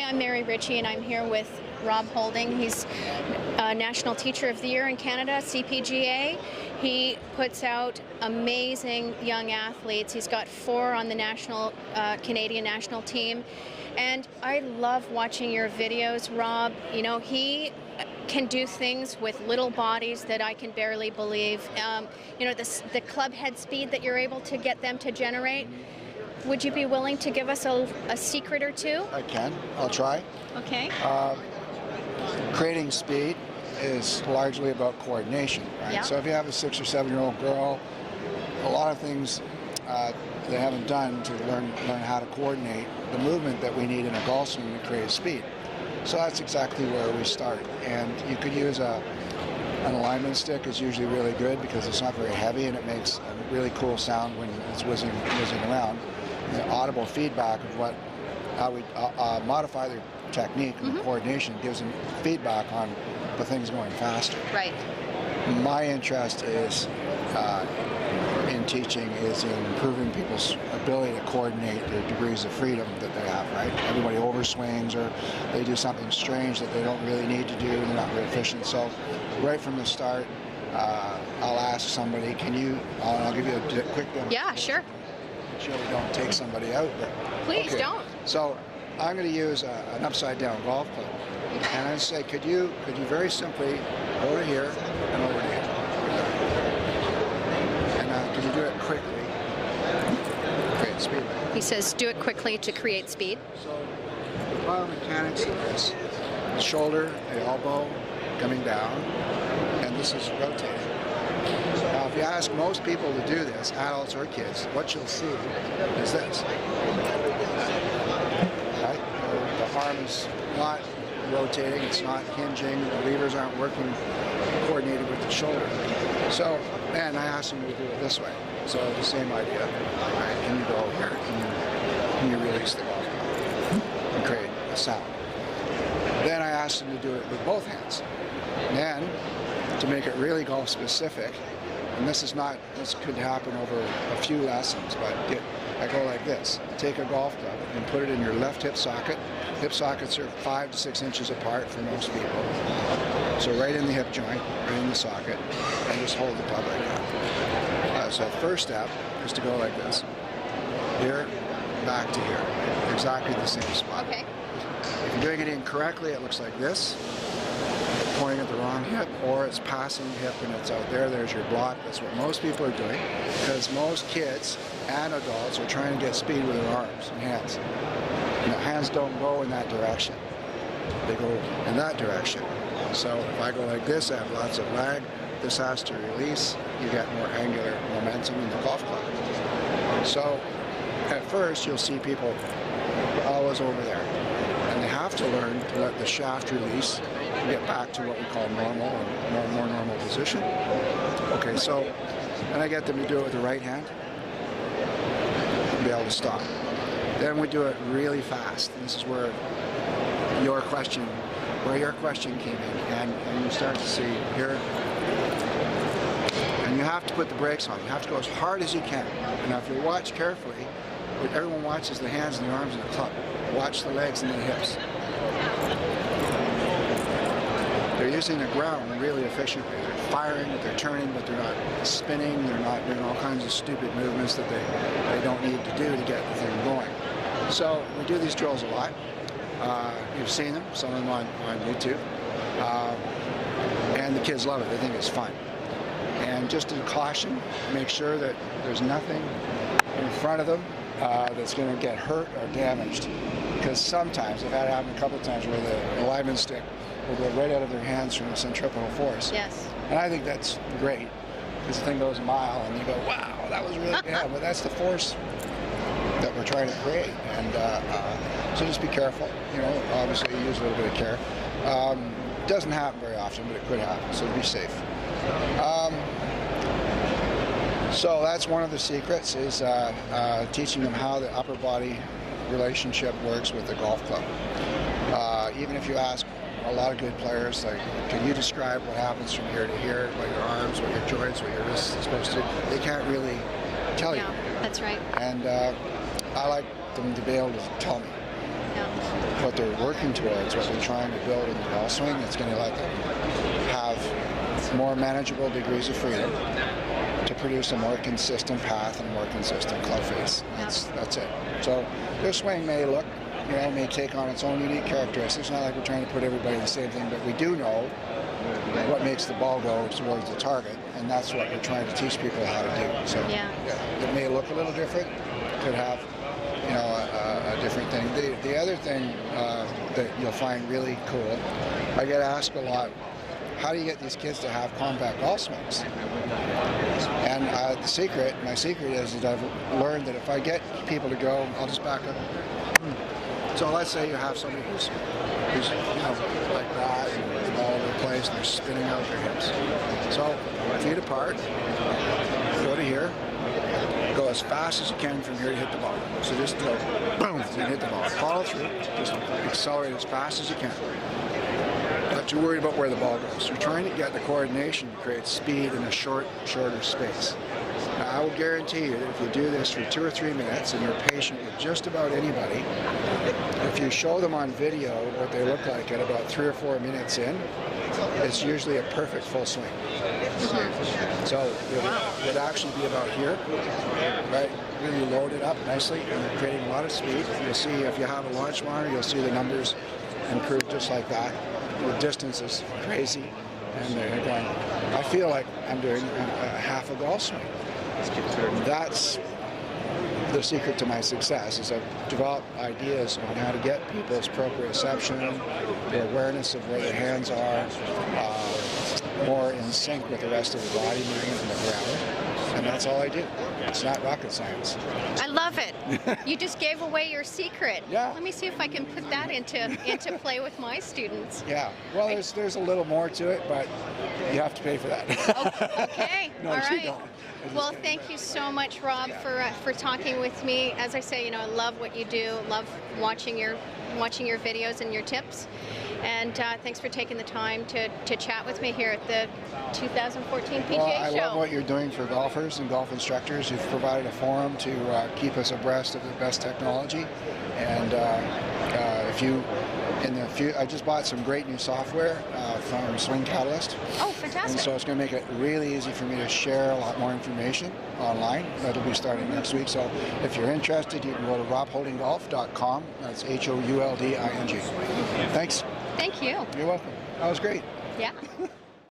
I'm Mary Ritchie, and I'm here with Rob Houlding. He's National Teacher of the Year in Canada, CPGA. He puts out amazing young athletes. He's got 4 on the Canadian national team. And I love watching your videos, Rob. You know, he can do things with little bodies that I can barely believe. You know, the club head speed that you're able to get them to generate. Would you be willing to give us a secret or two? I can. I'll try. Okay. Creating speed is largely about coordination, right? Yeah. So if you have a 6 or 7-year-old girl, a lot of things they haven't done to learn how to coordinate the movement that we need in a golf swing to create speed. So that's exactly where we start. And you could use an alignment stick is usually really good because it's not very heavy and it makes a really cool sound when it's whizzing around. The audible feedback of how we modify their technique and coordination gives them feedback on the things going faster. Right. My interest is in teaching is in improving people's ability to coordinate their degrees of freedom that they have, right? Everybody overswings or they do something strange that they don't really need to do and they're not very efficient. So right from the start, I'll ask somebody, I'll give you a quick demo. Yeah, sure. Sure we don't take somebody out, but Please okay. don't. So I'm going to use an upside down golf club, and I say, could you very simply go to here and over to here, and could you do it quickly? Create speed. He says, do it quickly to create speed. So the biomechanics of this: the shoulder, the elbow coming down, and this is rotating. Now, if you ask most people to do this, adults or kids, what you'll see is this. Right? The arm is not rotating, it's not hinging, the levers aren't working coordinated with the shoulder. So, and I asked them to do it this way. So the same idea. Right? Can you go here? Can you release the golf club and create a sound? Then I asked them to do it with both hands. And then, to make it really golf specific, and this could happen over a few lessons, but I go like this. Take a golf club and put it in your left hip socket. Hip sockets are 5 to 6 inches apart for most people. So right in the hip joint, right in the socket, and just hold the club like that. So first step is to go like this. Here, back to here. Exactly the same spot. Okay. If you're doing it incorrectly, it looks like this. Pointing at the wrong hip, or it's passing hip and it's out there. There's your block. That's what most people are doing, because most kids and adults are trying to get speed with their arms and hands. And the hands don't go in that direction. They go in that direction. So if I go like this, I have lots of lag. This has to release. You get more angular momentum in the golf club. So at first, you'll see people always over there. And they have to learn to let the shaft release and get back to what we call normal, or more normal position. Okay, so then I get them to do it with the right hand and be able to stop. Then we do it really fast. This is where your question came in, and you start to see here. And you have to put the brakes on. You have to go as hard as you can. And now if you watch carefully, everyone watches the hands and the arms and the club. Watch the legs and the hips. They're using the ground really efficiently. They're firing, they're turning, but they're not spinning. They're not doing all kinds of stupid movements that they don't need to do to get the thing going. So we do these drills a lot. You've seen them, some of them on YouTube. And the kids love it. They think it's fun. And just a caution, make sure that there's nothing in front of them that's going to get hurt or damaged. Because sometimes, I've had it happen a couple of times where the alignment stick will go right out of their hands from the centripetal force. Yes. And I think that's great, because the thing goes a mile and you go, wow, that was really, yeah, but that's the force that we're trying to create. And so just be careful, you know, obviously you use a little bit of care. It doesn't happen very often, but it could happen, so be safe. So that's one of the secrets, is teaching them how the upper body relationship works with the golf club. Even if you ask a lot of good players, like, can you describe what happens from here to here, what your arms, what your joints, what your wrists are supposed to do? They can't really tell you. That's right. And I like them to be able to tell me. Yeah. what they're working towards, what they're trying to build in the golf swing, that's going to let them have more manageable degrees of freedom to produce a more consistent path and a more consistent club face. That's it. So their swing may look, may take on its own unique characteristics. It's not like we're trying to put everybody the same thing, but we do know what makes the ball go towards the target, and that's what we're trying to teach people how to do. So it may look a little different, could have a different thing. The other thing that you'll find really cool, I get asked a lot, how do you get these kids to have compact golf swings? And my secret is that I've learned that if I get people to go, I'll just back up. So let's say you have somebody who's like that, and all over the place, and they're spinning out their hips. So feet apart, go to here, go as fast as you can from here to hit the ball. So just go boom and hit the ball. Follow through, just accelerate as fast as you can. Not too worried about where the ball goes. You're trying to get the coordination to create speed in a shorter space. Now, I will guarantee you that if you do this for 2 or 3 minutes and you're patient with just about anybody, if you show them on video what they look like at about 3 or 4 minutes in, it's usually a perfect full swing. So it would actually be about here, right? Really load it up nicely, and you're creating a lot of speed. You'll see if you have a launch monitor, you'll see the numbers improve just like that. The distance is crazy, and they're going, I feel like I'm doing half a golf swing. That's the secret to my success, is I've developed ideas on how to get people's proprioception, their awareness of where their hands are, more in sync with the rest of the body movement and the ground. And that's all I do. It's not rocket science. I love it. You just gave away your secret. Yeah. Let me see if I can put that into play with my students. Yeah. Well, there's a little more to it, but you have to pay for that. Okay. No, all you right. don't. Well, thank you so much, Rob, for talking with me. As I say, I love what you do. Love watching your videos and your tips. And thanks for taking the time to chat with me here at the 2014 PGA Show. Well, I love what you're doing for golfers and golf instructors. You've provided a forum to keep us abreast of the best technology. And I just bought some great new software from Swing Catalyst. Oh, fantastic. And so it's going to make it really easy for me to share a lot more information online. That'll be starting next week. So if you're interested, you can go to robhouldinggolf.com. That's Houlding. Thanks. Thank you. You're welcome. That was great. Yeah.